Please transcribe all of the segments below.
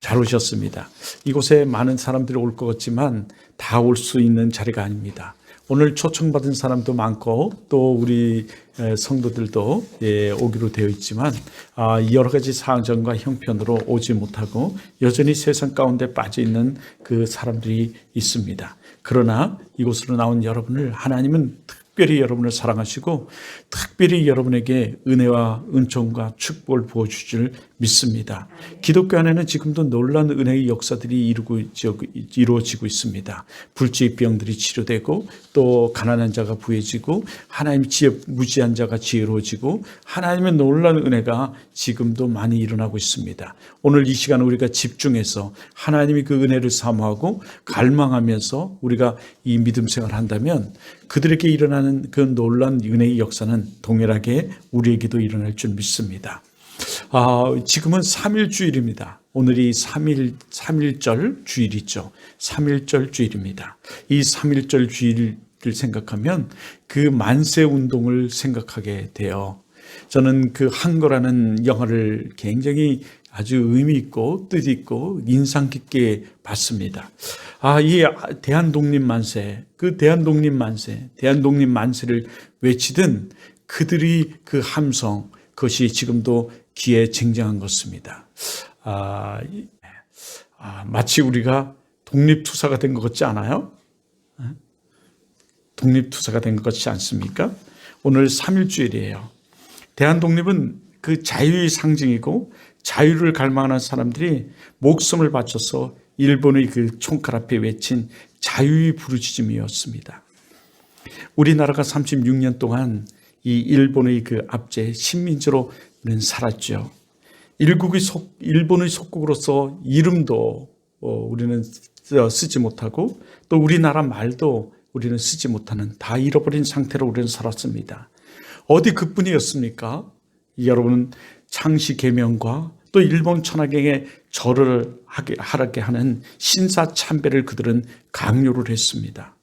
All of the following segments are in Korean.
잘 오셨습니다. 이곳에 많은 사람들이 올 것 같지만 다 올 수 있는 자리가 아닙니다. 오늘 초청받은 사람도 많고 또 우리 성도들도 오기로 되어 있지만 여러 가지 사정과 형편으로 오지 못하고 여전히 세상 가운데 빠져 있는 그 사람들이 있습니다. 그러나 이곳으로 나온 여러분을 하나님은 특별히 여러분을 사랑하시고 특별히 여러분에게 은혜와 은총과 축복을 부어주실 줄 믿습니다. 기독교 안에는 지금도 놀라운 은혜의 역사들이 이루어지고 있습니다. 불치병들이 치료되고 또 가난한 자가 부해지고 하나님의 무지한 자가 지혜로워지고 하나님의 놀라운 은혜가 지금도 많이 일어나고 있습니다. 오늘 이 시간 우리가 집중해서 하나님이 그 은혜를 사모하고 갈망하면서 우리가 이 믿음 생활을 한다면 그들에게 일어나는 그 놀라운 은혜의 역사는 동일하게 우리에게도 일어날 줄 믿습니다. 지금은 3일주일입니다. 오늘이 3.1절 주일이죠. 3.1절 주일입니다. 이 3.1절 주일을 생각하면 그 만세 운동을 생각하게 돼요. 저는 그 한거라는 영화를 굉장히 아주 의미 있고 뜻 있고 인상 깊게 봤습니다. 이 대한독립 만세, 그 대한독립 만세를 외치던 그들이 그 함성, 그것이 지금도 귀에 쟁쟁한 것입니다. 마치 우리가 독립투사가 된 것 같지 않아요? 독립투사가 된 것 같지 않습니까? 오늘 3.1주일이에요. 대한독립은 그 자유의 상징이고 자유를 갈망하는 사람들이 목숨을 바쳐서 일본의 그 총칼 앞에 외친 자유의 부르짖음이었습니다. 우리나라가 36년 동안 이 일본의 그 압제 식민지로는 살았죠. 일본의 속국으로서 이름도 우리는 쓰지 못하고 또 우리나라 말도 우리는 쓰지 못하는 다 잃어버린 상태로 우리는 살았습니다. 어디 그뿐이었습니까? 여러분은 창씨개명과 또 일본 천황에게 절을 하게 하는 신사참배를 그들은 강요를 했습니다.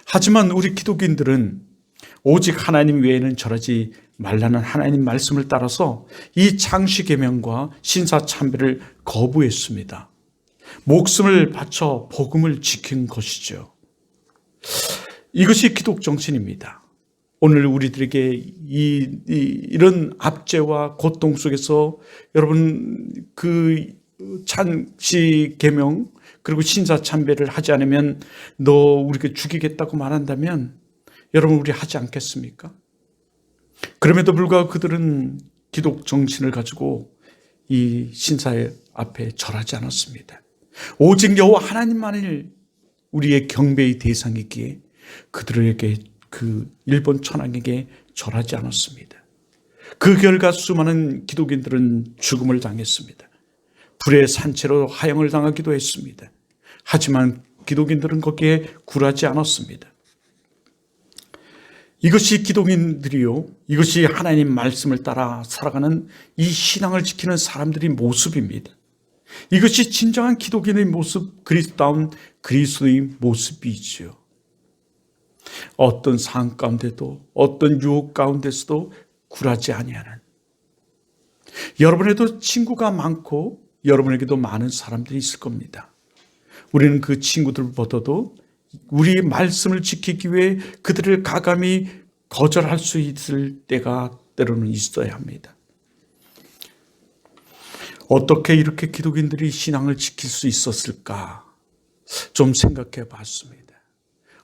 하지만 우리 기독인들은 오직 하나님 외에는 절하지 말라는 하나님 말씀을 따라서 이 창씨개명과 신사참배를 거부했습니다. 목숨을 바쳐 복음을 지킨 것이죠. 이것이 기독 정신입니다. 오늘 우리들에게 이런 압제와 고통 속에서 여러분 그 창씨개명 그리고 신사참배를 하지 않으면 너 우리가 죽이겠다고 말한다면 여러분 우리 하지 않겠습니까? 그럼에도 불구하고 그들은 기독 정신을 가지고 이 신사 앞에 절하지 않았습니다. 오직 여호와 하나님만을 우리의 경배의 대상이기에 그들에게 그 일본 천황에게 절하지 않았습니다. 그 결과 수많은 기독인들은 죽음을 당했습니다. 불의 산채로 하형을 당하기도 했습니다. 하지만 기독인들은 거기에 굴하지 않았습니다. 이것이 기독인들이요, 이것이 하나님 말씀을 따라 살아가는 이 신앙을 지키는 사람들의 모습입니다. 이것이 진정한 기독인의 모습, 그리스도다운 그리스도의 모습이지요. 어떤 상황 가운데도 어떤 유혹 가운데서도 굴하지 아니하는, 여러분에도 친구가 많고 여러분에게도 많은 사람들이 있을 겁니다. 우리는 그 친구들보다도 우리의 말씀을 지키기 위해 그들을 가감히 거절할 수 있을 때가 때로는 있어야 합니다. 어떻게 이렇게 기독인들이 신앙을 지킬 수 있었을까 좀 생각해 봤습니다.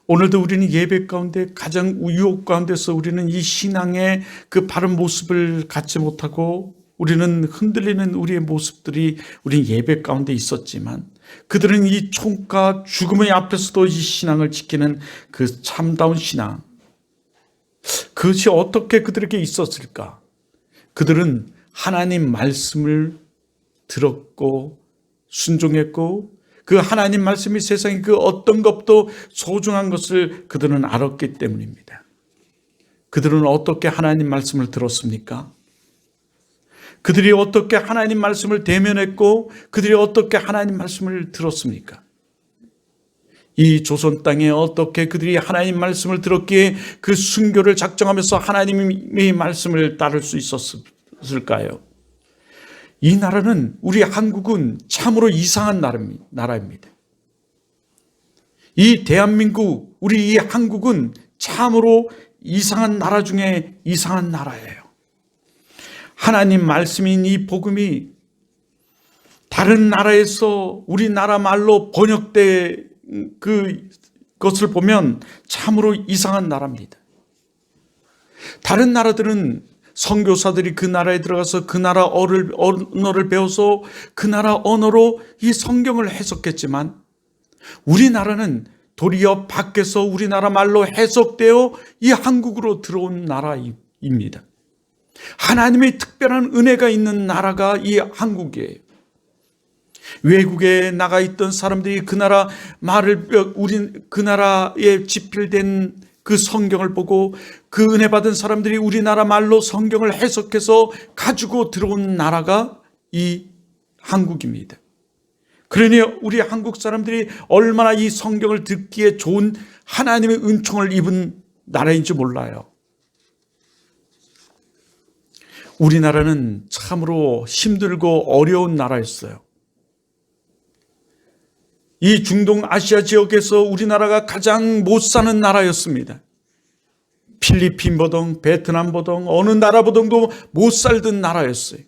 오늘도 우리는 예배 가운데 가장 유혹 가운데서 우리는 이 신앙의 그 바른 모습을 갖지 못하고 우리는 흔들리는 우리의 모습들이 우리 예배 가운데 있었지만 그들은 이 총과 죽음의 앞에서도 이 신앙을 지키는 그 참다운 신앙, 그것이 어떻게 그들에게 있었을까? 그들은 하나님 말씀을 들었고 순종했고 그 하나님 말씀이 세상에 그 어떤 것도 소중한 것을 그들은 알았기 때문입니다. 그들은 어떻게 하나님 말씀을 들었습니까? 그들이 어떻게 하나님 말씀을 대면했고 그들이 어떻게 하나님 말씀을 들었습니까? 이 조선 땅에 어떻게 그들이 하나님 말씀을 들었기에 그 순교를 작정하면서 하나님의 말씀을 따를 수 있었을까요? 이 나라는, 우리 한국은 참으로 이상한 나라입니다. 이 대한민국, 우리 이 한국은 참으로 이상한 나라 중에 이상한 나라예요. 하나님 말씀인 이 복음이 다른 나라에서 우리나라 말로 번역된 그것을 보면 참으로 이상한 나라입니다. 다른 나라들은 선교사들이 그 나라에 들어가서 그 나라 언어를 배워서 그 나라 언어로 이 성경을 해석했지만, 우리나라는 도리어 밖에서 우리나라 말로 해석되어 이 한국으로 들어온 나라입니다. 하나님의 특별한 은혜가 있는 나라가 이 한국이에요. 외국에 나가 있던 사람들이 그 나라 말을, 그 나라에 집필된 그 성경을 보고 그 은혜 받은 사람들이 우리나라 말로 성경을 해석해서 가지고 들어온 나라가 이 한국입니다. 그러니 우리 한국 사람들이 얼마나 이 성경을 듣기에 좋은 하나님의 은총을 입은 나라인지 몰라요. 우리나라는 참으로 힘들고 어려운 나라였어요. 이 중동 아시아 지역에서 우리나라가 가장 못 사는 나라였습니다. 필리핀 보던, 베트남 보던, 어느 나라 보던도 못 살던 나라였어요.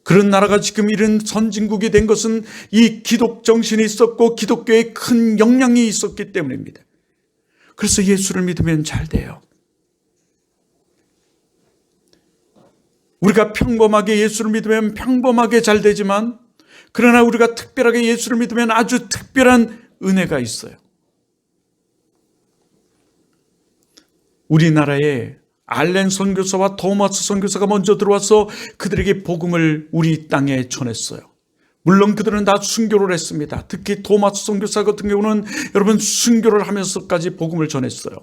그런 나라가 지금 이런 선진국이 된 것은 이 기독 정신이 있었고 기독교에 큰 영향이 있었기 때문입니다. 그래서 예수를 믿으면 잘 돼요. 우리가 평범하게 예수를 믿으면 평범하게 잘 되지만, 그러나 우리가 특별하게 예수를 믿으면 아주 특별한 은혜가 있어요. 우리나라에 알렌 선교사와 토마스 선교사가 먼저 들어와서 그들에게 복음을 우리 땅에 전했어요. 물론 그들은 다 순교를 했습니다. 특히 토마스 선교사 같은 경우는 여러분 순교를 하면서까지 복음을 전했어요.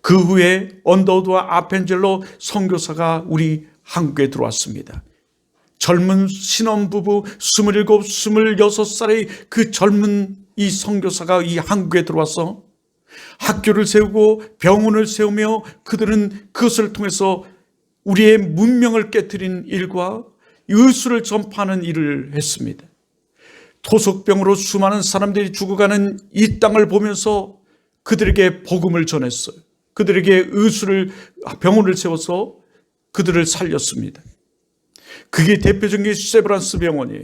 그 후에 언더우드와 아펜젤로 선교사가 우리 한국에 들어왔습니다. 젊은 신혼부부 27, 26살의 그 젊은 이 선교사가 이 한국에 들어와서 학교를 세우고 병원을 세우며 그들은 그것을 통해서 우리의 문명을 깨트린 일과 예수를 전파하는 일을 했습니다. 토속병으로 수많은 사람들이 죽어가는 이 땅을 보면서 그들에게 복음을 전했어요. 그들에게 병원을 세워서 그들을 살렸습니다. 그게 대표적인 게 세브란스 병원이에요.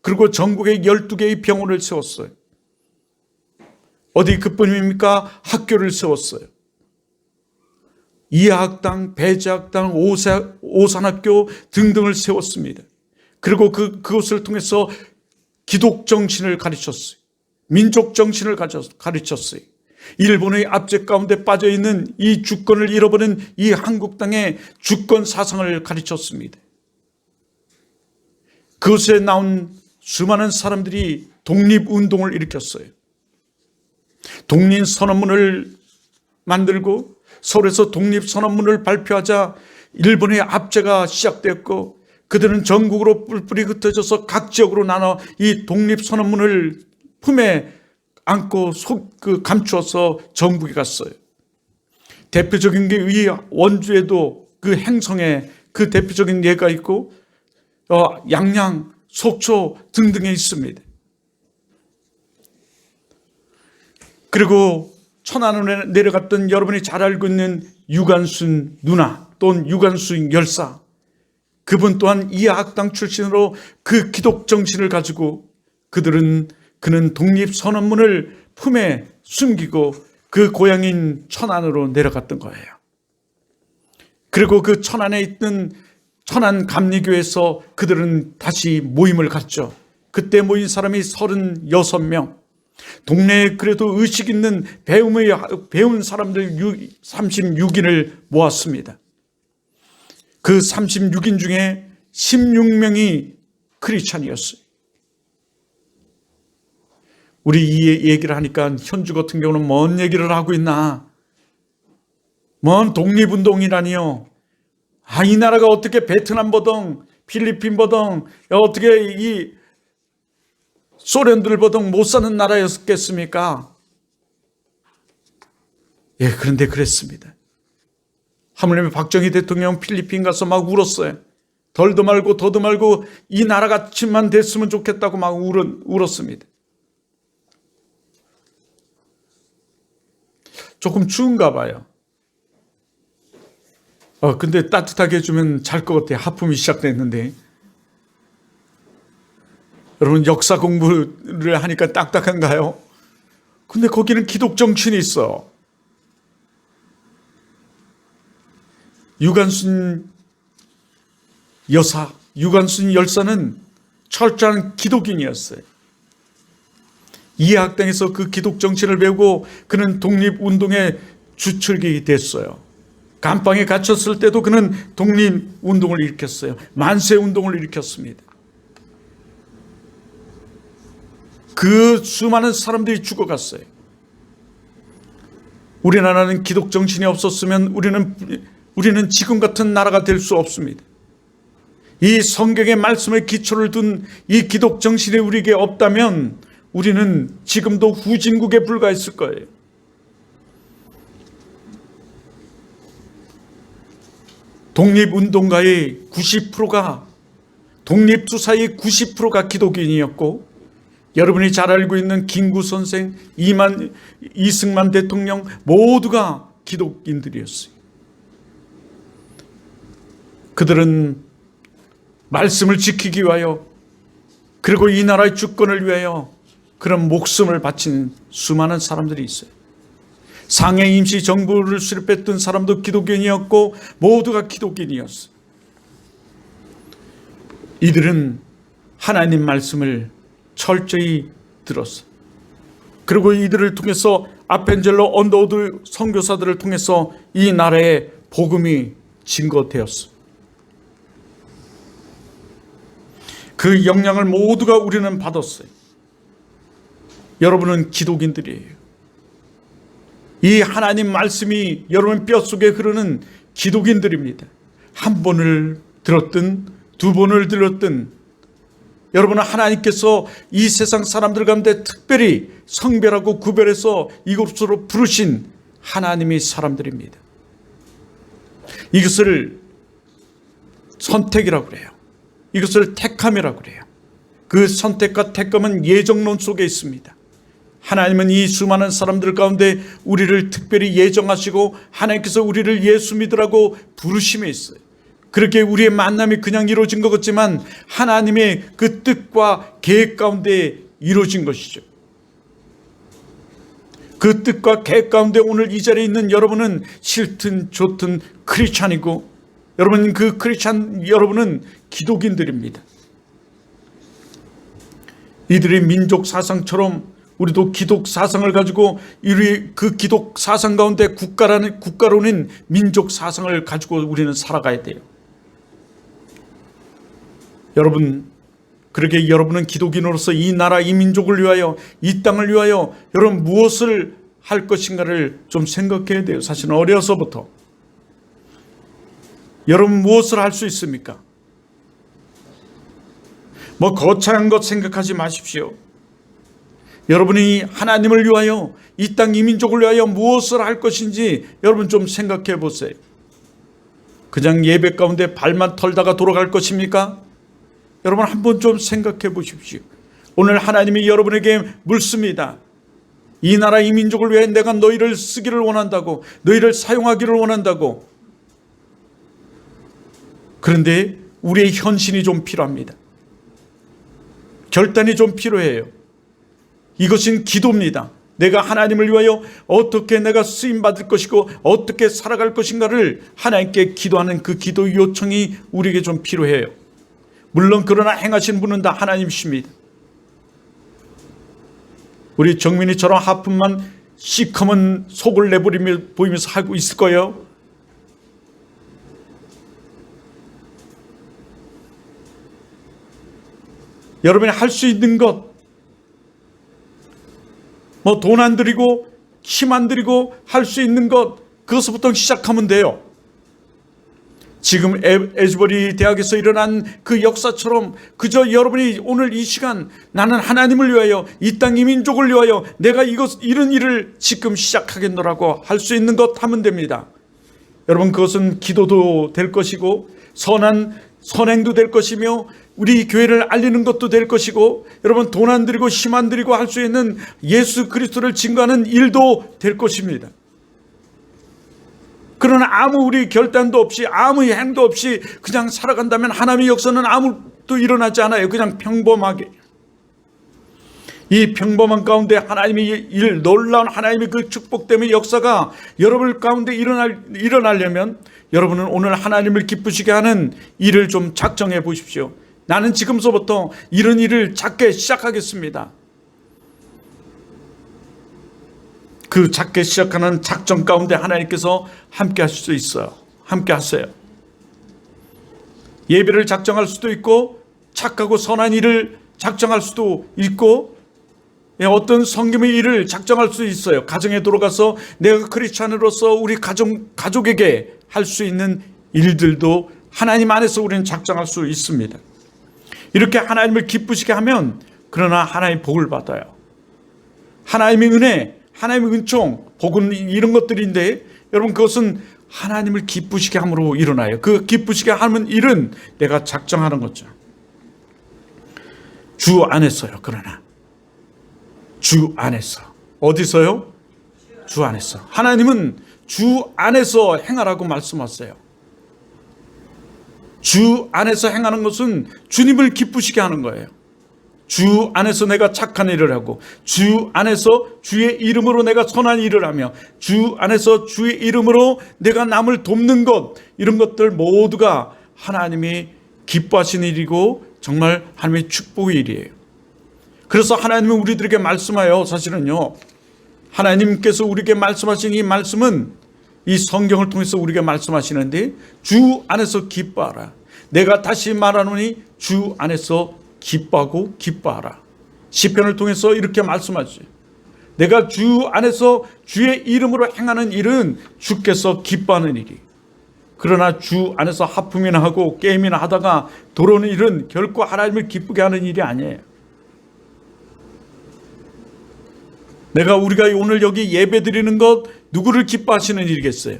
그리고 전국에 12개의 병원을 세웠어요. 어디 그뿐입니까? 학교를 세웠어요. 이하학당, 배제학당, 오산학교 등등을 세웠습니다. 그리고 그것을 통해서 기독 정신을 가르쳤어요. 민족 정신을 가르쳤어요. 일본의 압제 가운데 빠져있는 이 주권을 잃어버린 이 한국 땅에 주권 사상을 가르쳤습니다. 그것에 나온 수많은 사람들이 독립운동을 일으켰어요. 독립선언문을 만들고 서울에서 독립선언문을 발표하자 일본의 압제가 시작되었고, 그들은 전국으로 뿔뿔이 흩어져서 각 지역으로 나눠 이 독립선언문을 품에 안고 감추어서 전국에 갔어요. 대표적인 게 이 원주에도 그 행성에 그 대표적인 예가 있고, 양양, 속초 등등에 있습니다. 그리고 천안으로 내려갔던 여러분이 잘 알고 있는 유관순 누나 또는 유관순 열사, 그분 또한 이하학당 출신으로 그 기독 정신을 가지고 그는 독립선언문을 품에 숨기고 그 고향인 천안으로 내려갔던 거예요. 그리고 그 천안에 있던 천안 감리교에서 그들은 다시 모임을 갖죠. 그때 모인 사람이 36명. 동네에 그래도 의식 있는 배운 사람들 36인을 모았습니다. 그 36인 중에 16명이 크리스찬이었어요. 우리 이 얘기를 하니까 현주 같은 경우는 뭔 얘기를 하고 있나? 뭔 독립운동이라니요? 이 나라가 어떻게 베트남 보던 필리핀 보던 어떻게 이 소련들 보던 못 사는 나라였겠습니까? 예, 그런데 그랬습니다. 하물며 박정희 대통령 필리핀 가서 막 울었어요. 덜도 말고 더도 말고 이 나라같이만 됐으면 좋겠다고 막 울었습니다. 조금 추운가 봐요. 근데 따뜻하게 해주면 잘 것 같아요. 하품이 시작됐는데. 여러분, 역사 공부를 하니까 딱딱한가요? 근데 거기는 기독 정신이 있어. 유관순 열사는 철저한 기독인이었어요. 이해학당에서 그 기독 정신을 배우고 그는 독립운동의 주축이 됐어요. 감방에 갇혔을 때도 그는 독립운동을 일으켰어요. 만세운동을 일으켰습니다. 그 수많은 사람들이 죽어갔어요. 우리나라는 기독 정신이 없었으면 우리는 지금 같은 나라가 될 수 없습니다. 이 성경의 말씀에 기초를 둔 이 기독 정신이 우리에게 없다면 우리는 지금도 후진국에 불과했을 거예요. 독립운동가의 90%가, 독립투사의 90%가 기독인이었고, 여러분이 잘 알고 있는 김구 선생, 이승만 대통령 모두가 기독인들이었어요. 그들은 말씀을 지키기 위하여, 그리고 이 나라의 주권을 위하여 그런 목숨을 바친 수많은 사람들이 있어요. 상해 임시 정부를 수립했던 사람도 기독인이었고 모두가 기독인이었어요. 이들은 하나님 말씀을 철저히 들었어요. 그리고 이들을 통해서 아펜젤로 언더우드 선교사들을 통해서 이 나라의 복음이 증거되었어요. 그 영향을 모두가 우리는 받았어요. 여러분은 기독인들이에요. 이 하나님 말씀이 여러분 뼛속에 흐르는 기독인들입니다. 한 번을 들었든 두 번을 들었든 여러분은 하나님께서 이 세상 사람들 가운데 특별히 성별하고 구별해서 이곳으로 부르신 하나님의 사람들입니다. 이것을 선택이라고 그래요. 이것을 택함이라고 그래요. 그 선택과 택감은 예정론 속에 있습니다. 하나님은 이 수많은 사람들 가운데 우리를 특별히 예정하시고 하나님께서 우리를 예수 믿으라고 부르심에 있어요. 그렇게 우리의 만남이 그냥 이루어진 것 같지만 하나님의 그 뜻과 계획 가운데 이루어진 것이죠. 그 뜻과 계획 가운데 오늘 이 자리에 있는 여러분은 싫든 좋든 크리스찬이고 여러분 그 크리스찬 여러분은 기독인들입니다. 이들의 민족 사상처럼 우리도 기독 사상을 가지고 그 기독 사상 가운데 국가로는 민족 사상을 가지고 우리는 살아가야 돼요. 여러분, 그렇게 여러분은 기독인으로서 이 나라, 이 민족을 위하여, 이 땅을 위하여 여러분 무엇을 할 것인가를 좀 생각해야 돼요. 사실은 어려서부터. 여러분 무엇을 할 수 있습니까? 뭐 거창한 것 생각하지 마십시오. 여러분이 하나님을 위하여 이 땅 이 민족을 위하여 무엇을 할 것인지 여러분 좀 생각해 보세요. 그냥 예배 가운데 발만 털다가 돌아갈 것입니까? 여러분 한번 좀 생각해 보십시오. 오늘 하나님이 여러분에게 묻습니다. 이 나라 이 민족을 위해 내가 너희를 쓰기를 원한다고, 너희를 사용하기를 원한다고. 그런데 우리의 헌신이 좀 필요합니다. 결단이 좀 필요해요. 이것은 기도입니다. 내가 하나님을 위하여 어떻게 내가 쓰임받을 것이고 어떻게 살아갈 것인가를 하나님께 기도하는 그 기도 요청이 우리에게 좀 필요해요. 물론 그러나 행하신 분은 다 하나님이십니다. 우리 정민이처럼 하품만 시커먼 속을 내버리며 보이면서 하고 있을 거예요. 여러분이 할 수 있는 것, 뭐 돈 안 들이고 힘 안 들이고 할 수 있는 것, 그것부터 시작하면 돼요. 지금 에즈버리 대학에서 일어난 그 역사처럼 그저 여러분이 오늘 이 시간 나는 하나님을 위하여 이 땅 이 민족을 위하여 내가 이런 일을 지금 시작하겠노라고 할 수 있는 것 하면 됩니다. 여러분 그것은 기도도 될 것이고 선한 선행도 될 것이며 우리 교회를 알리는 것도 될 것이고 여러분 돈 안 들이고 힘 안 들이고 할 수 있는 예수 그리스도를 증거하는 일도 될 것입니다. 그러나 아무 우리 결단도 없이 아무 행도 없이 그냥 살아간다면 하나님의 역사는 아무것도 일어나지 않아요. 그냥 평범하게. 이 평범한 가운데 하나님의 일, 놀라운 하나님의 그 축복 때문에 역사가 여러분 가운데 일어나려면 여러분은 오늘 하나님을 기쁘시게 하는 일을 좀 작정해 보십시오. 나는 지금서부터 이런 일을 작게 시작하겠습니다. 그 작게 시작하는 작정 가운데 하나님께서 함께 하실 수 있어요. 함께 하세요. 예배를 작정할 수도 있고 착하고 선한 일을 작정할 수도 있고 어떤 성김의 일을 작정할 수 있어요. 가정에 들어가서 내가 크리스찬으로서 우리 가족에게 할 수 있는 일들도 하나님 안에서 우리는 작정할 수 있습니다. 이렇게 하나님을 기쁘시게 하면 그러나 하나님 복을 받아요. 하나님의 은혜, 하나님의 은총, 복은 이런 것들인데 여러분 그것은 하나님을 기쁘시게 함으로 일어나요. 그 기쁘시게 하는 일은 내가 작정하는 거죠. 주 안에서요. 그러나 주 안에서. 어디서요? 주 안에서. 하나님은 주 안에서 행하라고 말씀하세요. 주 안에서 행하는 것은 주님을 기쁘시게 하는 거예요. 주 안에서 내가 착한 일을 하고 주 안에서 주의 이름으로 내가 선한 일을 하며 주 안에서 주의 이름으로 내가 남을 돕는 것, 이런 것들 모두가 하나님이 기뻐하시는 일이고 정말 하나님의 축복의 일이에요. 그래서 하나님은 우리들에게 말씀하여 사실은요, 하나님께서 우리에게 말씀하신 이 말씀은 이 성경을 통해서 우리에게 말씀하시는데 주 안에서 기뻐하라. 내가 다시 말하노니 주 안에서 기뻐하고 기뻐하라. 시편을 통해서 이렇게 말씀하지. 내가 주 안에서 주의 이름으로 행하는 일은 주께서 기뻐하는 일이. 그러나 주 안에서 하품이나 하고 게임이나 하다가 돌아오는 일은 결코 하나님을 기쁘게 하는 일이 아니에요. 우리가 오늘 여기 예배 드리는 것 누구를 기뻐하시는 일이겠어요?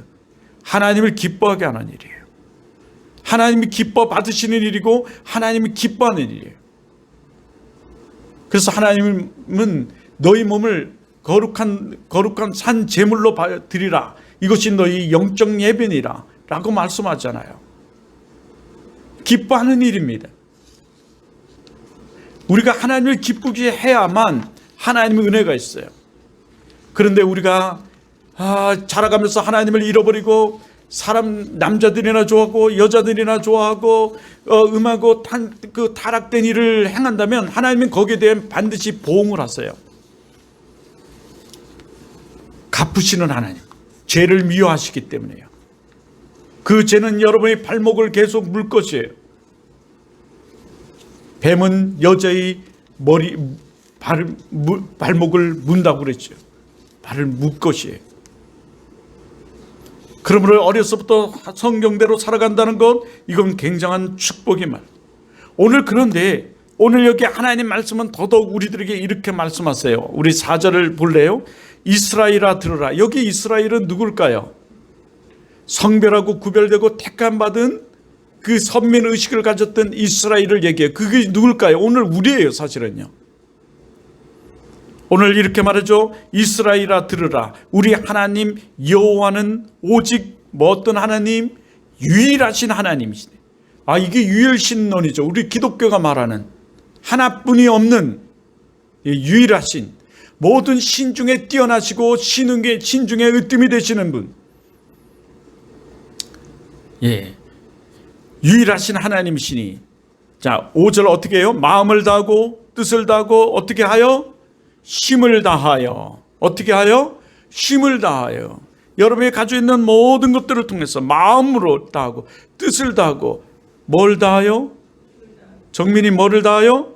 하나님을 기뻐하게 하는 일이에요. 하나님이 기뻐 받으시는 일이고 하나님이 기뻐하는 일이에요. 그래서 하나님은 너희 몸을 거룩한 산 제물로 드리라. 이것이 너희 영적 예배니라 라고 말씀하잖아요. 기뻐하는 일입니다. 우리가 하나님을 기쁘게 해야만 하나님의 은혜가 있어요. 그런데 우리가 자라가면서 하나님을 잃어버리고 남자들이나 좋아하고 여자들이나 좋아하고 음하고 그 타락된 일을 행한다면 하나님은 거기에 대해 반드시 보응을 하세요. 갚으시는 하나님, 죄를 미워하시기 때문에요. 그 죄는 여러분의 발목을 계속 물 것이에요. 뱀은 여자의 발목을 문다고 그랬죠. 발을 물 것이에요. 그러므로 어려서부터 성경대로 살아간다는 것, 이건 굉장한 축복의 말. 그런데 오늘 여기 하나님 말씀은 더더욱 우리들에게 이렇게 말씀하세요. 우리 4절을 볼래요? 이스라엘아 들으라. 여기 이스라엘은 누굴까요? 성별하고 구별되고 택함받은 그 선민의식을 가졌던 이스라엘을 얘기해요. 그게 누굴까요? 오늘 우리예요, 사실은요. 오늘 이렇게 말하죠. 이스라엘아 들으라. 우리 하나님 여호와는 오직 어떤 하나님? 유일하신 하나님이시네. 이게 유일신론이죠. 우리 기독교가 말하는 하나뿐이 없는 유일하신, 모든 신 중에 뛰어나시고 신 중에 으뜸이 되시는 분. 유일하신 하나님이시니. 자, 5절 어떻게 해요? 마음을 다하고 뜻을 다하고 어떻게 하여? 힘을 다하여. 어떻게 하여? 힘을 다하여. 여러분이 가지고 있는 모든 것들을 통해서 마음으로 다하고 뜻을 다하고 뭘 다하여? 정민이 뭐를 다하여?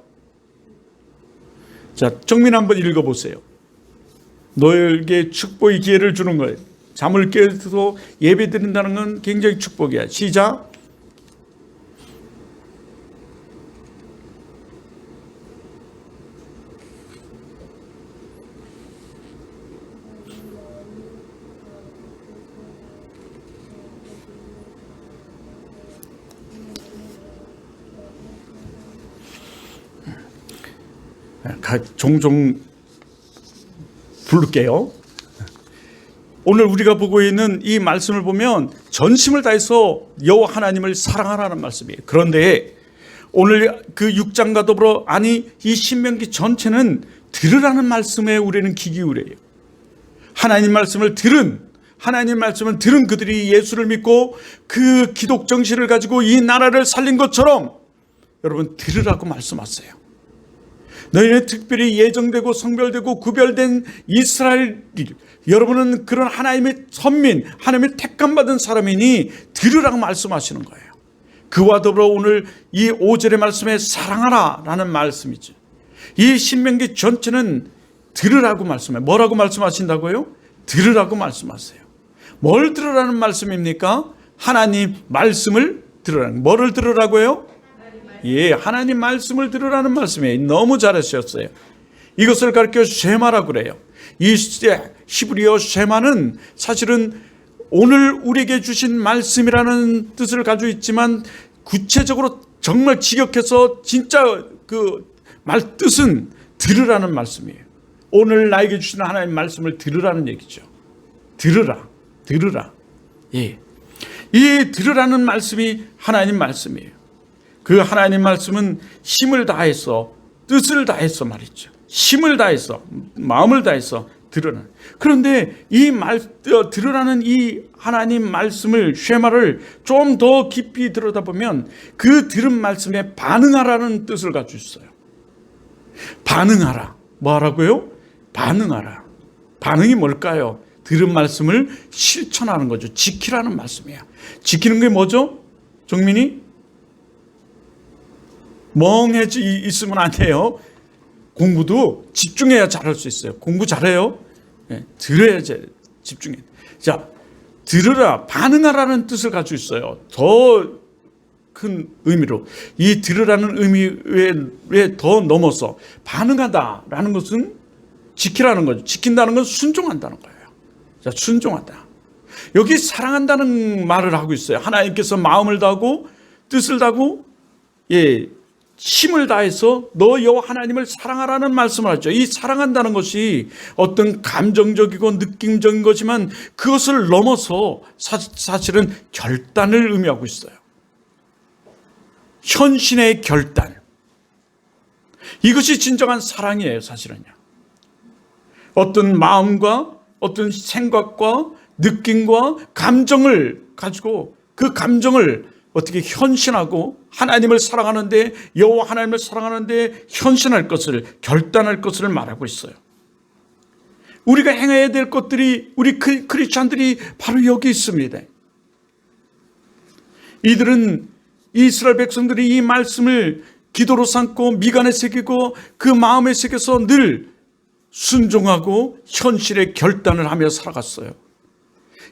자, 정민 한번 읽어보세요. 너에게 축복의 기회를 주는 거예요. 잠을 깨서 예배 드린다는 건 굉장히 축복이야. 시작. 종종 부를게요. 오늘 우리가 보고 있는 이 말씀을 보면 전심을 다해서 여호와 하나님을 사랑하라는 말씀이에요. 그런데 오늘 그 6장과 더불어 이 신명기 전체는 들으라는 말씀에 우리는 귀 기울여요. 하나님 말씀을 들은 그들이 예수를 믿고 그 기독 정신을 가지고 이 나라를 살린 것처럼 여러분 들으라고 말씀하세요. 너희는 특별히 예정되고 성별되고 구별된 이스라엘, 여러분은 그런 하나님의 선민, 하나님의 택감받은 사람이니 들으라고 말씀하시는 거예요. 그와 더불어 오늘 이 5절의 말씀에 사랑하라 라는 말씀이죠. 이 신명기 전체는 들으라고 말씀해요. 뭐라고 말씀하신다고요? 들으라고 말씀하세요. 뭘 들으라는 말씀입니까? 하나님 말씀을 들으라는, 뭐를 들으라고요? 예, 하나님 말씀을 들으라는 말씀이에요. 너무 잘하셨어요. 이것을 가르쳐 쉐마라고 그래요. 이 히브리어 쉐마는 사실은 오늘 우리에게 주신 말씀이라는 뜻을 가지고 있지만 구체적으로 정말 직역해서 진짜 그 말 뜻은 들으라는 말씀이에요. 오늘 나에게 주신 하나님 말씀을 들으라는 얘기죠. 들으라. 예, 이 들으라는 말씀이 하나님 말씀이에요. 그 하나님 말씀은 힘을 다해서 뜻을 다해서 말이죠. 힘을 다해서 마음을 다해서 들으라는. 그런데 들으라는 이 하나님 말씀을 쉐마를 좀 더 깊이 들여다보면 그 들은 말씀에 반응하라는 뜻을 가지고 있어요. 반응하라. 뭐하라고요? 반응하라. 반응이 뭘까요? 들은 말씀을 실천하는 거죠. 지키라는 말씀이에요. 지키는 게 뭐죠? 정민이? 멍해지 있으면 안 돼요. 공부도 집중해야 잘할 수 있어요. 공부 잘해요? 네, 들어야지 집중해. 자, 들으라, 반응하라는 뜻을 가지고 있어요. 더 큰 의미로 이 들으라는 의미에 더 넘어서 반응하다라는 것은 지키라는 거죠. 지킨다는 건 순종한다는 거예요. 자, 순종하다. 여기 사랑한다는 말을 하고 있어요. 하나님께서 마음을 다하고 뜻을 다하고 힘을 다해서 너 여호와 하나님을 사랑하라는 말씀을 하죠. 이 사랑한다는 것이 어떤 감정적이고 느낌적인 거지만 그것을 넘어서 사실은 결단을 의미하고 있어요. 현신의 결단. 이것이 진정한 사랑이에요, 사실은요. 어떤 마음과 어떤 생각과 느낌과 감정을 가지고 그 감정을 어떻게 현신하고 하나님을 사랑하는데, 여호와 하나님을 사랑하는데 현신할 것을, 결단할 것을 말하고 있어요. 우리가 행해야 될 것들이, 우리 크리스찬들이 바로 여기 있습니다. 이들은 이스라엘 백성들이 이 말씀을 기도로 삼고 미간에 새기고 그 마음에 새겨서 늘 순종하고 현실의 결단을 하며 살아갔어요.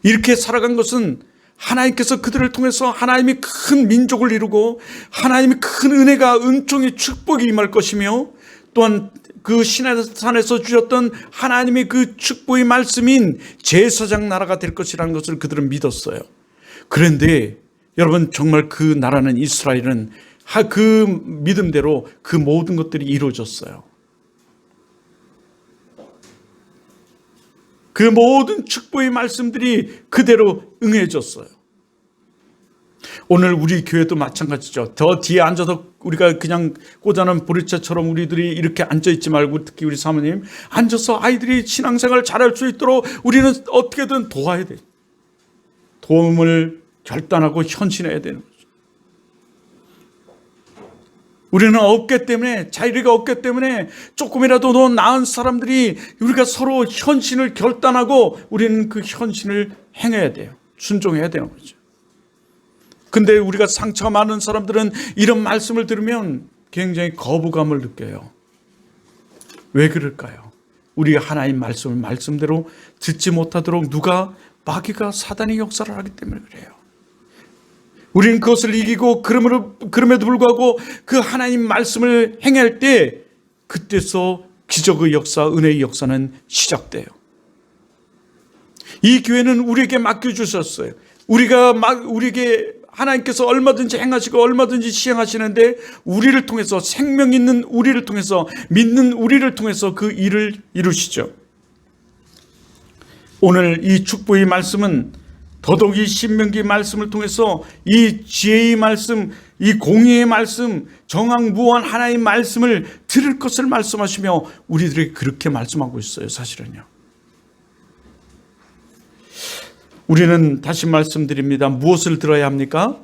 이렇게 살아간 것은 하나님께서 그들을 통해서 하나님이 큰 민족을 이루고 하나님이 큰 은혜가, 은총의 축복이 임할 것이며, 또한 그 시내산에서 주셨던 하나님의 그 축복의 말씀인 제사장 나라가 될 것이라는 것을 그들은 믿었어요. 그런데 여러분, 정말 그 나라는, 이스라엘은 그 믿음대로 그 모든 것들이 이루어졌어요. 그 모든 축복의 말씀들이 그대로 응해졌어요. 오늘 우리 교회도 마찬가지죠. 더 뒤에 앉아서 우리가 그냥 꽂아놓은 보리차처럼 우리들이 이렇게 앉아있지 말고, 특히 우리 사모님 앉아서 아이들이 신앙생활 잘할 수 있도록 우리는 어떻게든 도와야 돼요. 도움을 결단하고 현신해야 되는 거죠. 우리는 없기 때문에, 자유가 없기 때문에 조금이라도 더 나은 사람들이 우리가 서로 현신을 결단하고 우리는 그 현신을 행해야 돼요. 순종해야 되는 거죠. 근데 우리가 상처가 많은 사람들은 이런 말씀을 들으면 굉장히 거부감을 느껴요. 왜 그럴까요? 우리가 하나님 말씀을 말씀대로 듣지 못하도록 누가, 마귀가, 사단이 역사를 하기 때문에 그래요. 우리는 그것을 이기고 그럼에도 불구하고 그 하나님 말씀을 행할 때 그때서 기적의 역사, 은혜의 역사는 시작돼요. 이 교회는 우리에게 맡겨주셨어요. 우리에게 하나님께서 얼마든지 행하시고 얼마든지 시행하시는데 우리를 통해서, 생명 있는 우리를 통해서, 믿는 우리를 통해서 그 일을 이루시죠. 오늘 이 축복의 말씀은 더더욱이 신명기 말씀을 통해서 이 지혜의 말씀, 이 공의의 말씀, 정황무한 하나의 말씀을 들을 것을 말씀하시며 우리들에게 그렇게 말씀하고 있어요. 사실은요. 우리는 다시 말씀드립니다. 무엇을 들어야 합니까?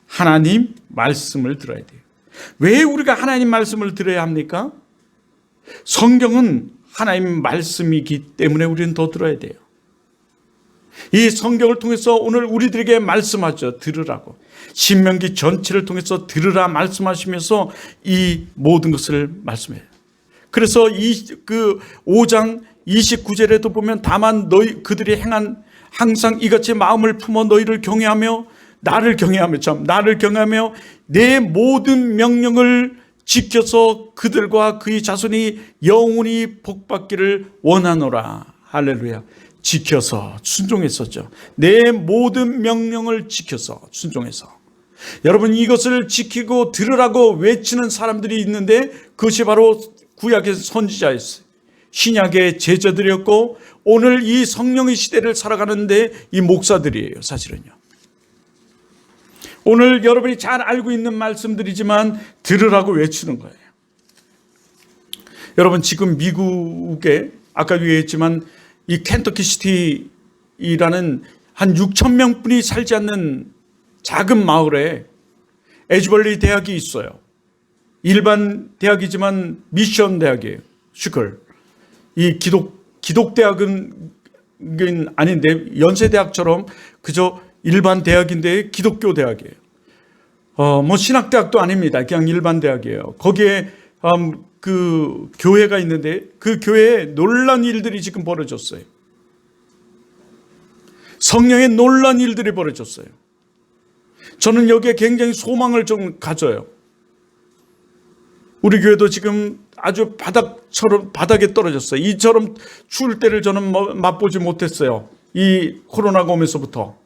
하나님 말씀을 들어야 돼요. 왜 우리가 하나님 말씀을 들어야 합니까? 성경은 하나님 말씀이기 때문에 우리는 더 들어야 돼요. 이 성경을 통해서 오늘 우리들에게 말씀하죠. 들으라고. 신명기 전체를 통해서 들으라 말씀하시면서 이 모든 것을 말씀해요. 그래서 그 5장 29절에도 보면 다만 그들이 행한 항상 이같이 마음을 품어 너희를 경외하며 나를 경외하며 내 모든 명령을 지켜서 그들과 그의 자손이 영원히 복받기를 원하노라. 할렐루야. 지켜서 순종했었죠. 내 모든 명령을 지켜서 순종해서. 여러분, 이것을 지키고 들으라고 외치는 사람들이 있는데 그것이 바로 구약의 선지자였어요. 신약의 제자들이었고 오늘 이 성령의 시대를 살아가는데 이 목사들이에요. 사실은요. 오늘 여러분이 잘 알고 있는 말씀들이지만 들으라고 외치는 거예요. 여러분, 지금 미국에 아까 얘기했지만 이 켄터키시티라는 한 6천 명뿐이 살지 않는 작은 마을에 에즈벌리 대학이 있어요. 일반 대학이지만 미션 대학이에요. 슈컬. 이 기독 대학은 아닌데 연세대학처럼 그저 일반 대학인데 기독교 대학이에요. 뭐 신학대학도 아닙니다. 그냥 일반 대학이에요. 거기에 그 교회가 있는데 그 교회에 놀라운 일들이 지금 벌어졌어요. 성령의 놀라운 일들이 벌어졌어요. 저는 여기에 굉장히 소망을 좀 가져요. 우리 교회도 지금 아주 바닥에 떨어졌어요. 이처럼 추울 때를 저는 맛보지 못했어요. 이 코로나가 오면서부터.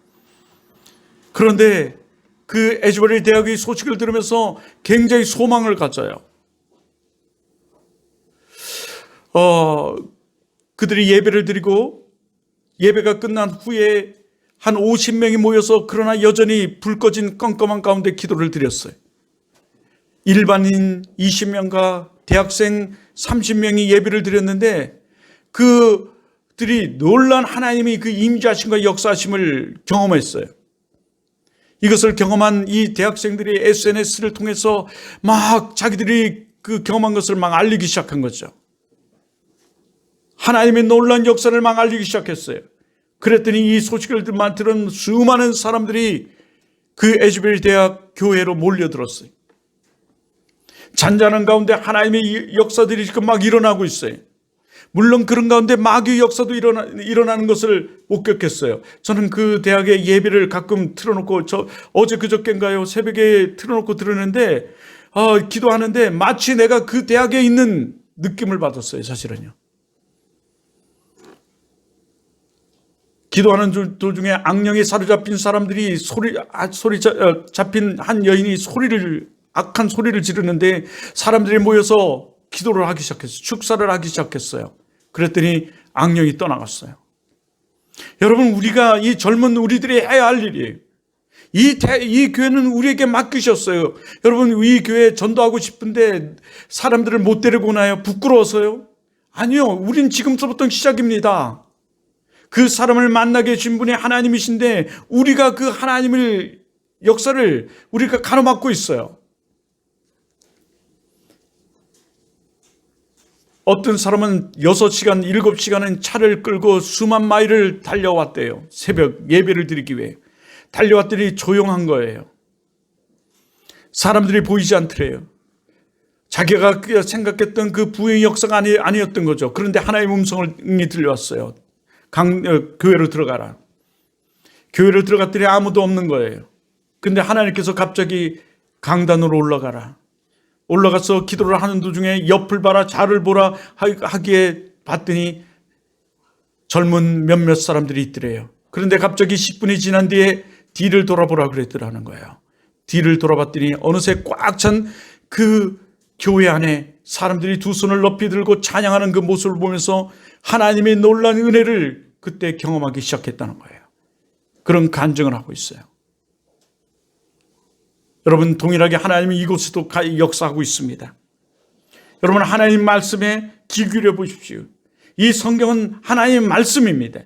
그런데 그 에즈벌리 대학의 소식을 들으면서 굉장히 소망을 가져요. 그들이 예배를 드리고 예배가 끝난 후에 한 50명이 모여서 그러나 여전히 불 꺼진 깜깜한 가운데 기도를 드렸어요. 일반인 20명과 대학생 30명이 예배를 드렸는데 그들이 놀란 하나님의 그 임재하심과 역사하심을 경험했어요. 이것을 경험한 이 대학생들이 SNS를 통해서 막 자기들이 그 경험한 것을 막 알리기 시작한 거죠. 하나님의 놀라운 역사를 막 알리기 시작했어요. 그랬더니 이 소식을 들은 수많은 사람들이 그 에즈벌리 대학 교회로 몰려들었어요. 잔잔한 가운데 하나님의 역사들이 지금 막 일어나고 있어요. 물론 그런 가운데 마귀의 역사도 일어나는 것을 목격했어요. 저는 그 대학의 예배를 가끔 틀어놓고 어제 그저께인가요? 새벽에 틀어놓고 들었는데 기도하는데 마치 내가 그 대학에 있는 느낌을 받았어요. 사실은요. 기도하는 도중에 악령에 사로잡힌 사람들이 잡힌 한 여인이 악한 소리를 지르는데 사람들이 모여서 기도를 하기 시작했어요. 축사를 하기 시작했어요. 그랬더니 악령이 떠나갔어요. 여러분, 우리가 이 젊은 우리들이 해야 할 일이에요. 이 교회는 우리에게 맡기셨어요. 여러분, 이 교회에 전도하고 싶은데 사람들을 못 데리고 오나요? 부끄러워서요? 아니요. 우린 지금서부터 시작입니다. 그 사람을 만나게 해주신 분이 하나님이신데 우리가 그 하나님의 역사를 우리가 가로막고 있어요. 어떤 사람은 6시간, 7시간은 차를 끌고 수만 마일을 달려왔대요. 새벽 예배를 드리기 위해. 달려왔더니 조용한 거예요. 사람들이 보이지 않더래요. 자기가 생각했던 그 부의 역사가 아니었던 거죠. 그런데 하나님의 음성이 들려왔어요. 교회로 들어가라. 교회로 들어갔더니 아무도 없는 거예요. 근데 하나님께서 갑자기 강단으로 올라가라. 올라가서 기도를 하는 도중에 옆을 봐라 좌를 보라 하기에 봤더니 젊은 몇몇 사람들이 있더래요. 그런데 갑자기 10분이 지난 뒤에 뒤를 돌아보라 그랬더라는 거예요. 뒤를 돌아봤더니 어느새 꽉 찬 그 교회 안에 사람들이 두 손을 높이 들고 찬양하는 그 모습을 보면서 하나님의 놀라운 은혜를 그때 경험하기 시작했다는 거예요. 그런 간증을 하고 있어요. 여러분, 동일하게 하나님이 이곳에도 역사하고 있습니다. 여러분, 하나님 말씀에 귀 기울여 보십시오. 이 성경은 하나님의 말씀입니다.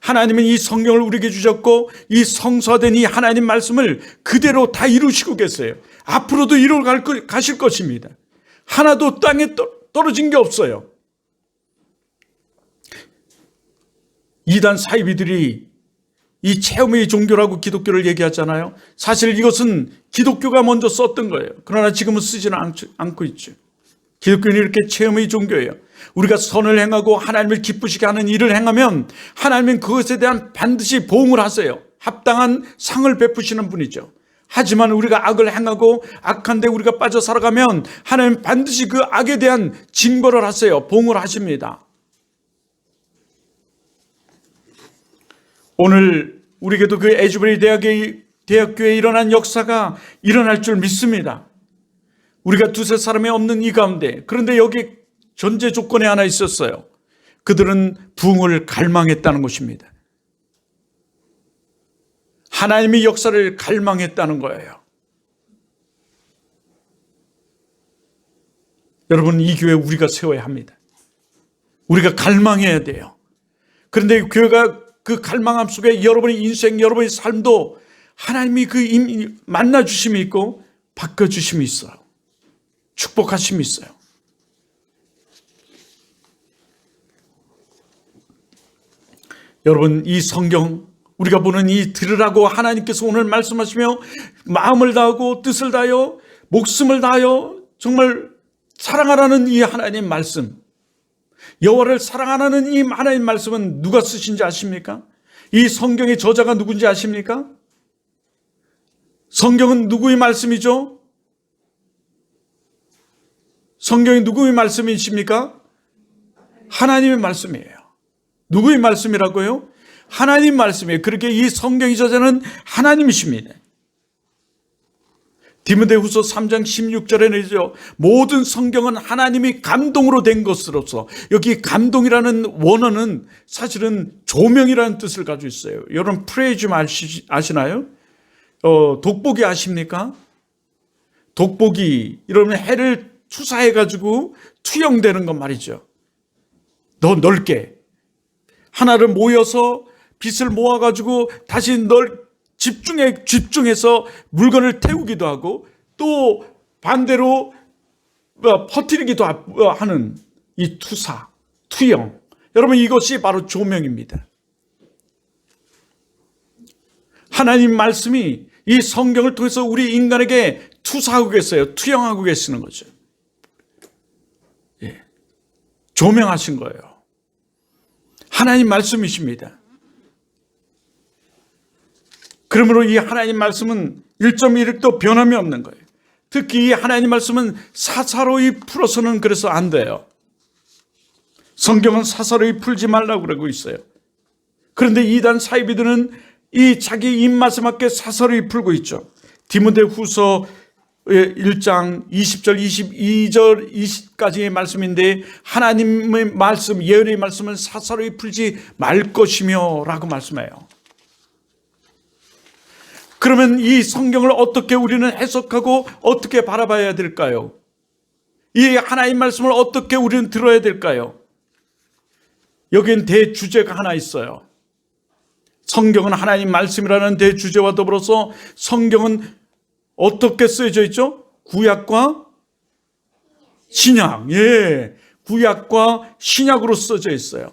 하나님은 이 성경을 우리에게 주셨고 이 성서된 이 하나님 말씀을 그대로 다 이루시고 계세요. 앞으로도 이루어 가실 것입니다. 하나도 땅에 떨어진 게 없어요. 이단 사이비들이 이 체험의 종교라고 기독교를 얘기하잖아요. 사실 이것은 기독교가 먼저 썼던 거예요. 그러나 지금은 쓰지는 않고 있죠. 기독교는 이렇게 체험의 종교예요. 우리가 선을 행하고 하나님을 기쁘시게 하는 일을 행하면 하나님은 그것에 대한 반드시 보응을 하세요. 합당한 상을 베푸시는 분이죠. 하지만 우리가 악을 행하고 악한 데 우리가 빠져 살아가면 하나님은 반드시 그 악에 대한 징벌을 하세요. 보응을 하십니다. 오늘 우리에게도 그 에즈베리 대학교에 일어난 역사가 일어날 줄 믿습니다. 우리가 두세 사람이 없는 이 가운데, 그런데 여기 전제 조건이 하나 있었어요. 그들은 부흥을 갈망했다는 것입니다. 하나님의 역사를 갈망했다는 거예요. 여러분, 이 교회 우리가 세워야 합니다. 우리가 갈망해야 돼요. 그런데 교회가 그 갈망함 속에 여러분의 인생, 여러분의 삶도 하나님이 그 만나주심이 있고 바꿔주심이 있어요. 축복하심이 있어요. 여러분, 이 성경 우리가 보는 이 들으라고 하나님께서 오늘 말씀하시며 마음을 다하고 뜻을 다하여 목숨을 다하여 정말 사랑하라는 이 하나님 말씀, 여호와를 사랑하라는 이 하나님 말씀은 누가 쓰신지 아십니까? 이 성경의 저자가 누군지 아십니까? 성경은 누구의 말씀이죠? 성경이 누구의 말씀이십니까? 하나님의 말씀이에요. 누구의 말씀이라고요? 하나님 말씀이에요. 그렇게 이 성경의 저자는 하나님이십니다. 디모데후서 3장 16절에 내죠. 모든 성경은 하나님이 감동으로 된 것으로서, 여기 감동이라는 원어는 사실은 조명이라는 뜻을 가지고 있어요. 여러분 프레이즘 아시나요? 돋보기 아십니까? 돋보기, 여러분 해를 투사해가지고 투영되는 것 말이죠. 더 넓게 하나를 모여서 빛을 모아가지고 다시 집중해서 물건을 태우기도 하고 또 반대로 퍼뜨리기도 하는 이 투사, 투영. 여러분, 이것이 바로 조명입니다. 하나님 말씀이 이 성경을 통해서 우리 인간에게 투사하고 계세요. 투영하고 계시는 거죠. 예. 조명하신 거예요. 하나님 말씀이십니다. 그러므로 이 하나님 말씀은 1.1도 변함이 없는 거예요. 특히 이 하나님 말씀은 사사로이 풀어서는 그래서 안 돼요. 성경은 사사로이 풀지 말라고 그러고 있어요. 그런데 이단 사이비들은 이 자기 입맛에 맞게 사사로이 풀고 있죠. 디모데후서 1장 20절 22절 20까지의 말씀인데 하나님의 말씀, 예언의 말씀은 사사로이 풀지 말 것이며 라고 말씀해요. 그러면 이 성경을 어떻게 우리는 해석하고 어떻게 바라봐야 될까요? 이 하나님 말씀을 어떻게 우리는 들어야 될까요? 여기엔 대주제가 하나 있어요. 성경은 하나님 말씀이라는 대주제와 더불어서 성경은 어떻게 쓰여져 있죠? 구약과 신약. 예. 구약과 신약으로 써져 있어요.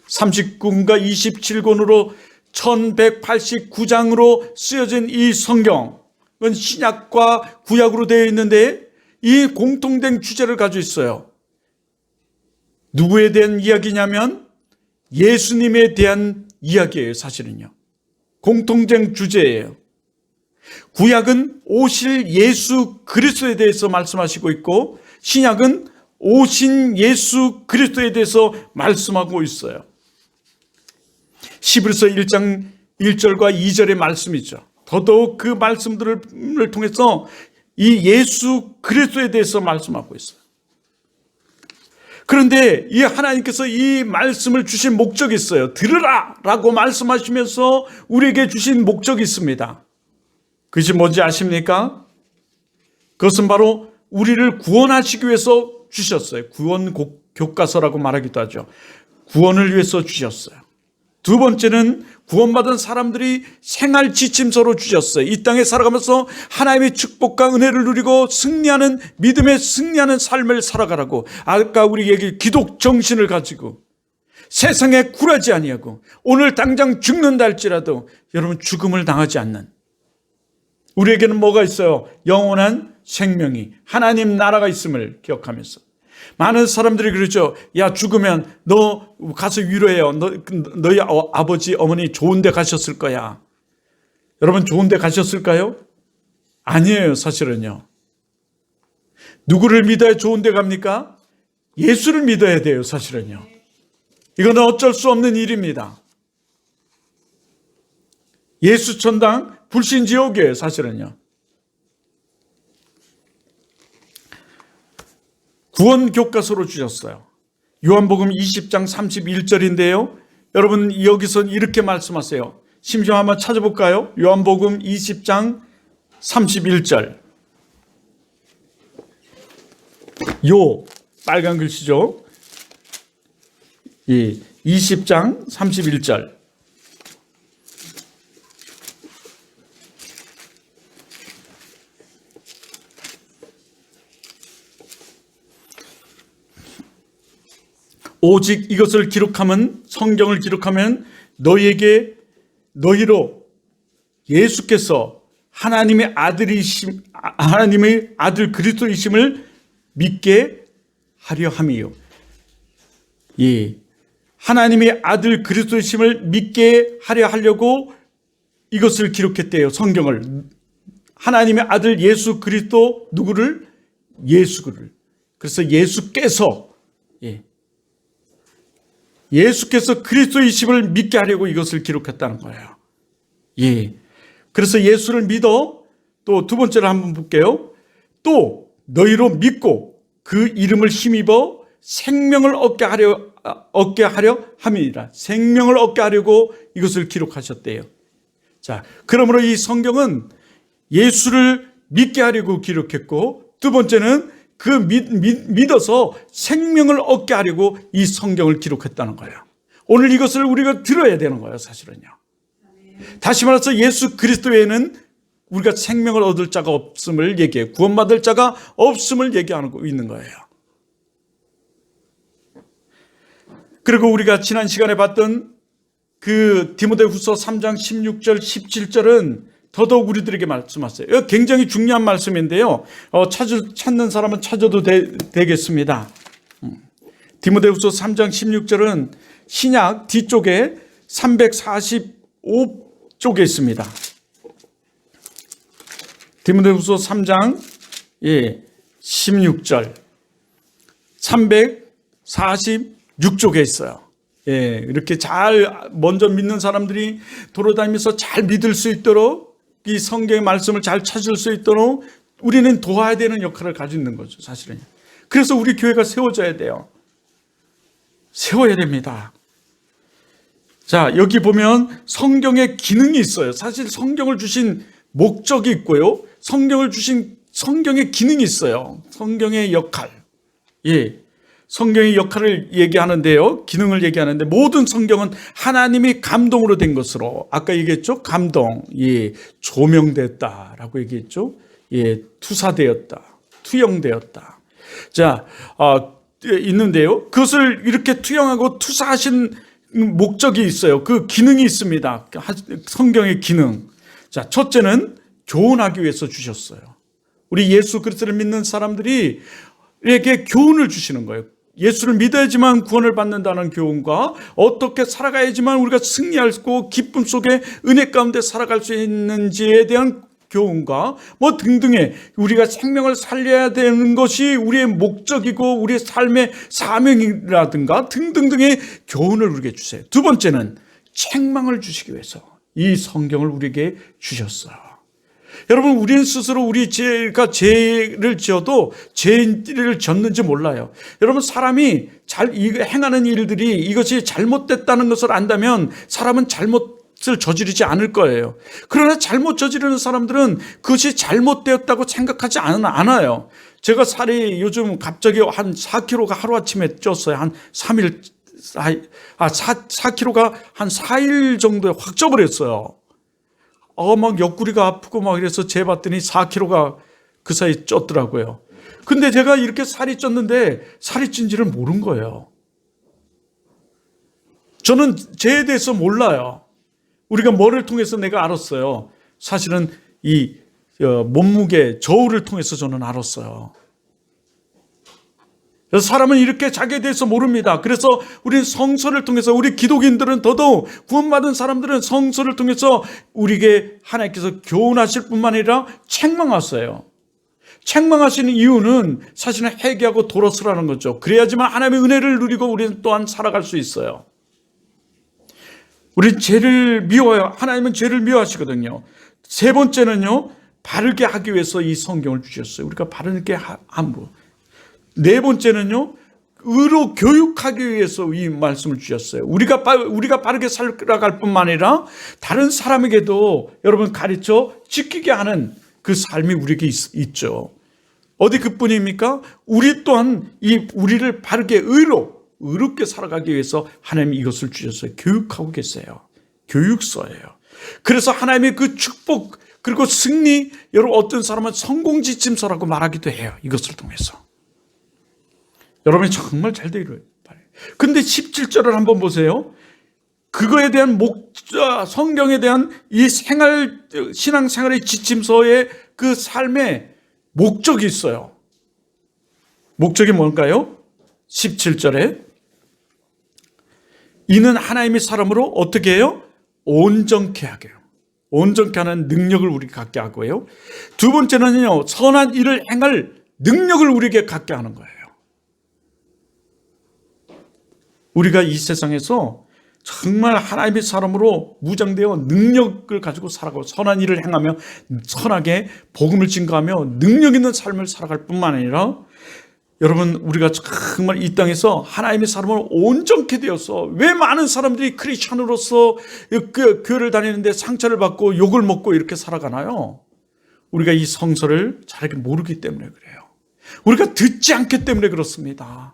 39권과 27권으로 1189장으로 쓰여진 이 성경은 신약과 구약으로 되어 있는데 이 공통된 주제를 가지고 있어요. 누구에 대한 이야기냐면 예수님에 대한 이야기예요. 사실은요. 공통된 주제예요. 구약은 오실 예수 그리스도에 대해서 말씀하시고 있고 신약은 오신 예수 그리스도에 대해서 말씀하고 있어요. 히브리서 1장 1절과 2절의 말씀이죠. 더더욱 그 말씀들을 통해서 이 예수 그리스도에 대해서 말씀하고 있어요. 그런데 이 하나님께서 이 말씀을 주신 목적이 있어요. 들으라 라고 말씀하시면서 우리에게 주신 목적이 있습니다. 그것이 뭔지 아십니까? 그것은 바로 우리를 구원하시기 위해서 주셨어요. 구원 교과서라고 말하기도 하죠. 구원을 위해서 주셨어요. 두 번째는 구원받은 사람들이 생활 지침서로 주셨어요. 이 땅에 살아가면서 하나님의 축복과 은혜를 누리고 승리하는, 믿음의 승리하는 삶을 살아가라고. 아까 우리 얘기 기독 정신을 가지고 세상에 굴하지 아니하고 오늘 당장 죽는다 할지라도 여러분 죽음을 당하지 않는, 우리에게는 뭐가 있어요? 영원한 생명이, 하나님 나라가 있음을 기억하면서. 많은 사람들이 그러죠. 야, 죽으면 너 가서 위로해요. 너희 아버지 어머니 좋은 데 가셨을 거야. 여러분 좋은 데 가셨을까요? 아니에요. 사실은요. 누구를 믿어야 좋은 데 갑니까? 예수를 믿어야 돼요. 사실은요. 이거는 어쩔 수 없는 일입니다. 예수 천당 불신 지옥이에요. 사실은요. 구원 교과서로 주셨어요. 요한복음 20장 31절인데요. 여러분 여기서 이렇게 말씀하세요. 심지어 한번 찾아볼까요? 요한복음 20장 31절. 요 빨간 글씨죠. 20장 31절. 오직 이것을 기록하면, 성경을 기록하면 너희로 예수께서 하나님의 아들 그리스도이심을 믿게 하려 함이요. 예, 하나님의 아들 그리스도이심을 믿게 하려 하려고 이것을 기록했대요. 성경을. 하나님의 아들 예수 그리스도 누구를? 예수를. 그래서 예수께서 예수께서 그리스도이심을 믿게 하려고 이것을 기록했다는 거예요. 예. 그래서 예수를 믿어. 또 두 번째로 한번 볼게요. 또 너희로 믿고 그 이름을 힘입어 생명을 얻게 하려 함이니라. 생명을 얻게 하려고 이것을 기록하셨대요. 자, 그러므로 이 성경은 예수를 믿게 하려고 기록했고, 두 번째는 그 믿어서 생명을 얻게 하려고 이 성경을 기록했다는 거예요. 오늘 이것을 우리가 들어야 되는 거예요. 사실은요. 다시 말해서 예수 그리스도 외에는 우리가 생명을 얻을 자가 없음을 얘기해요. 구원받을 자가 없음을 얘기하고 있는 거예요. 그리고 우리가 지난 시간에 봤던 그 디모데후서 3장 16절 17절은 더더욱 우리들에게 말씀하세요. 굉장히 중요한 말씀인데요. 찾는 사람은 찾아도 되겠습니다. 디모데후서 3장 16절은 신약 뒤쪽에 345쪽에 있습니다. 디모데후서 3장 16절 346쪽에 있어요. 이렇게 잘 먼저 믿는 사람들이 돌아다니면서 잘 믿을 수 있도록, 이 성경의 말씀을 잘 찾을 수 있도록 우리는 도와야 되는 역할을 가지고 있는 거죠. 사실은. 그래서 우리 교회가 세워져야 돼요. 세워야 됩니다. 자, 여기 보면 성경의 기능이 있어요. 사실 성경을 주신 목적이 있고요. 성경을 주신 성경의 기능이 있어요. 성경의 역할. 성경의 역할을 얘기하는데요. 기능을 얘기하는데, 모든 성경은 하나님이 감동으로 된 것으로, 아까 얘기했죠. 감동, 조명됐다라고 얘기했죠. 투사되었다, 투영되었다. 자, 있는데요. 그것을 이렇게 투영하고 투사하신 목적이 있어요. 그 기능이 있습니다. 성경의 기능. 자, 첫째는 교훈하기 위해서 주셨어요. 우리 예수 그리스도를 믿는 사람들이 에게 교훈을 주시는 거예요. 예수를 믿어야지만 구원을 받는다는 교훈과, 어떻게 살아가야지만 우리가 승리하고 기쁨 속에 은혜 가운데 살아갈 수 있는지에 대한 교훈과 뭐 등등의, 우리가 생명을 살려야 되는 것이 우리의 목적이고 우리의 삶의 사명이라든가 등등등의 교훈을 우리에게 주세요. 두 번째는 책망을 주시기 위해서, 이 성경을 우리에게 주셨어요. 여러분, 우리는 스스로 우리 죄를 지어도 죄를 졌는지 몰라요. 여러분, 사람이 행하는 일들이 이것이 잘못됐다는 것을 안다면 사람은 잘못을 저지르지 않을 거예요. 그러나 잘못 저지르는 사람들은 그것이 잘못되었다고 생각하지 않아요. 제가 살이 요즘 갑자기 한 4kg가 하루아침에 쪘어요. 한 3일, 4kg가 한 4일 정도에 확 쪄버렸어요. 막 옆구리가 아프고 막 이래서 재봤더니 4kg가 그 사이에 쪘더라고요. 근데 제가 이렇게 살이 쪘는데 살이 찐지를 모른 거예요. 저는 죄에 대해서 몰라요. 우리가 뭐를 통해서 내가 알았어요. 사실은 이 몸무게 저울을 통해서 저는 알았어요. 그래서 사람은 이렇게 자기에 대해서 모릅니다. 그래서 우리 성서를 통해서, 우리 기독인들은 더더욱 구원받은 사람들은 성서를 통해서 우리에게 하나님께서 교훈하실 뿐만 아니라 책망하세요. 책망하시는 이유는 사실은 회개하고 돌아서라는 거죠. 그래야지만 하나님의 은혜를 누리고 우리는 또한 살아갈 수 있어요. 우리는 죄를 미워해요. 하나님은 죄를 미워하시거든요. 세 번째는요, 바르게 하기 위해서 이 성경을 주셨어요. 우리가 바르게 함으로. 네 번째는요, 의로 교육하기 위해서 이 말씀을 주셨어요. 우리가 바르게 살아갈 뿐만 아니라 다른 사람에게도 여러분 가르쳐 지키게 하는 그 삶이 우리에게 있죠. 어디 그뿐입니까? 우리 또한 우리를 바르게 의롭게 살아가기 위해서 하나님이 이것을 주셨어요. 교육하고 계세요. 교육서예요. 그래서 하나님의 그 축복 그리고 승리, 여러분 어떤 사람은 성공지침서라고 말하기도 해요. 이것을 통해서. 여러분이 정말 잘 되기를 바라요. 근데 17절을 한번 보세요. 그거에 대한 성경에 대한 이 신앙생활의 지침서의 그 삶의 목적이 있어요. 목적이 뭔가요? 17절에 이는 하나님의 사람으로 어떻게 해요? 온전케 하게 해요. 온전케 하는 능력을 우리에게 갖게 하고요. 두 번째는요, 선한 일을 행할 능력을 우리에게 갖게 하는 거예요. 우리가 이 세상에서 정말 하나님의 사람으로 무장되어 능력을 가지고 살아가고 선한 일을 행하며 선하게 복음을 증거하며 능력 있는 삶을 살아갈 뿐만 아니라 여러분, 우리가 정말 이 땅에서 하나님의 사람으로 온전케 되어서, 왜 많은 사람들이 크리스천으로서 교회를 다니는데 상처를 받고 욕을 먹고 이렇게 살아가나요? 우리가 이 성서를 잘 모르기 때문에 그래요. 우리가 듣지 않기 때문에 그렇습니다.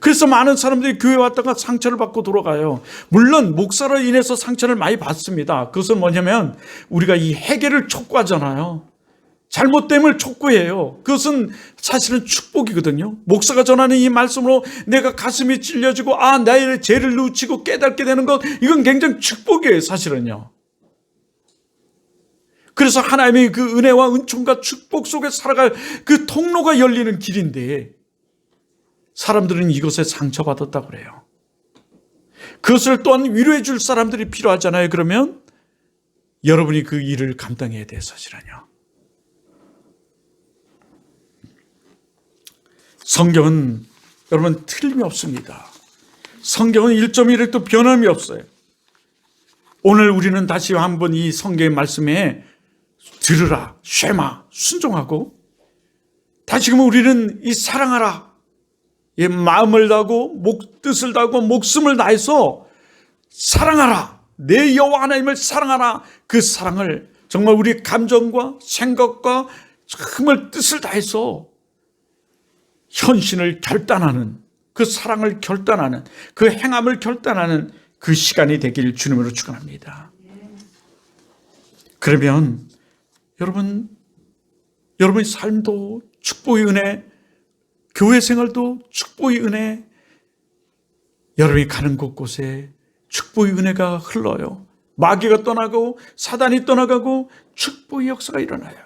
그래서 많은 사람들이 교회 왔다가 상처를 받고 돌아가요. 물론 목사로 인해서 상처를 많이 받습니다. 그것은 뭐냐면 우리가 이 회개를 촉구하잖아요. 잘못됨을 촉구해요. 그것은 사실은 축복이거든요. 목사가 전하는 이 말씀으로 내가 가슴이 찔려지고 나의 죄를 뉘우치고 깨닫게 되는 것, 이건 굉장히 축복이에요. 사실은요. 그래서 하나님의 그 은혜와 은총과 축복 속에 살아갈 그 통로가 열리는 길인데 사람들은 이것에 상처받았다고 그래요. 그것을 또한 위로해 줄 사람들이 필요하잖아요. 그러면 여러분이 그 일을 감당해야 돼요. 사실은요. 성경은 여러분 틀림이 없습니다. 성경은 1.1획도 변함이 없어요. 오늘 우리는 다시 한번 이 성경의 말씀에 들으라, 쉐마, 순종하고, 다시금 우리는 이 사랑하라, 이 마음을 다하고 뜻을 다하고 목숨을 다해서 사랑하라, 내 여호와 하나님을 사랑하라. 그 사랑을 정말 우리 감정과 생각과 정말 뜻을 다해서 헌신을 결단하는, 그 사랑을 결단하는, 그 행함을 결단하는 그 시간이 되길 주님으로 축원합니다. 그러면 여러분의 삶도 축복의 은혜, 교회 생활도 축복의 은혜, 여러분이 가는 곳곳에 축복의 은혜가 흘러요. 마귀가 떠나고 사단이 떠나가고 축복의 역사가 일어나요.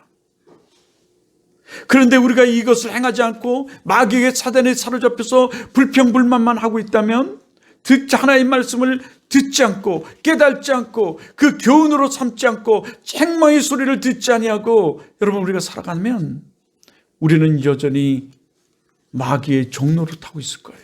그런데 우리가 이것을 행하지 않고 마귀에게 사단에 사로잡혀서 불평불만만 하고 있다면, 하나님의 말씀을 듣지 않고 깨닫지 않고 그 교훈으로 삼지 않고 책망의 소리를 듣지 아니하고 여러분 우리가 살아가면 우리는 여전히 마귀의 종로를 타고 있을 거예요.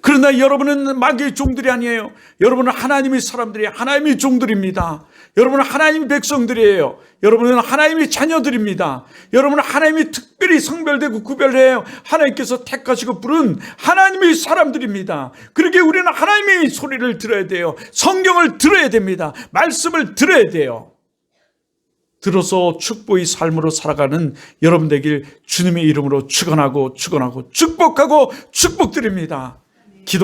그러나 여러분은 마귀의 종들이 아니에요. 여러분은 하나님의 사람들이 하나님의 종들입니다. 여러분은 하나님의 백성들이에요. 여러분은 하나님의 자녀들입니다. 여러분은 하나님이 특별히 성별되고 구별해요. 하나님께서 택하시고 부른 하나님의 사람들입니다. 그러기에 우리는 하나님의 소리를 들어야 돼요. 성경을 들어야 됩니다. 말씀을 들어야 돼요. 들어서 축복의 삶으로 살아가는 여러분 되길 주님의 이름으로 축원하고 축복드립니다.